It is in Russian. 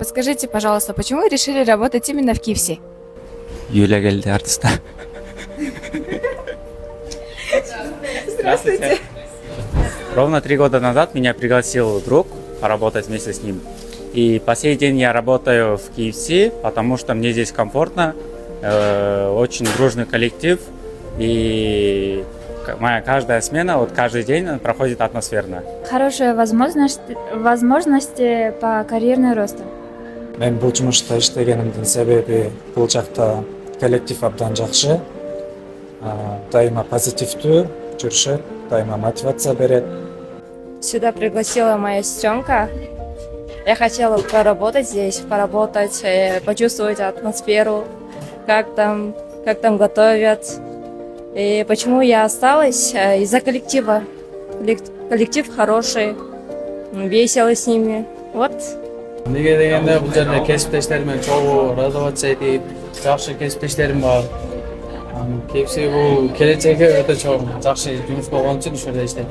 Подскажите, пожалуйста, почему вы решили работать именно в KFC? Юля geldi artista. Здравствуйте. Ровно 3 года назад меня пригласил друг поработать вместе с ним. И по сей день я работаю в KFC, потому что мне здесь комфортно, очень дружный коллектив, и моя каждая смена, вот каждый день проходит атмосферно. Хорошая возможности по карьерной росту. Мен бул жумушта иштегенимдин себеби бул жакта коллектив абдан жакшы. Дайыма позитивдүү жүрүшөт, дайыма мотивация берет. Сюда пригласила моя сестренка. Я хотела поработать здесь, почувствовать атмосферу, как там готовят. И почему я осталась? Из-за коллектива. Коллектив хороший, весело с ними. Вот. Неге дегенде бул жерде кесиптештеримен чогуу разовация жакшы кесиптештерим бар. KFC бул келечекке өтө чоң жакшы жумуш болгон үчүн ушул жерде иштейт.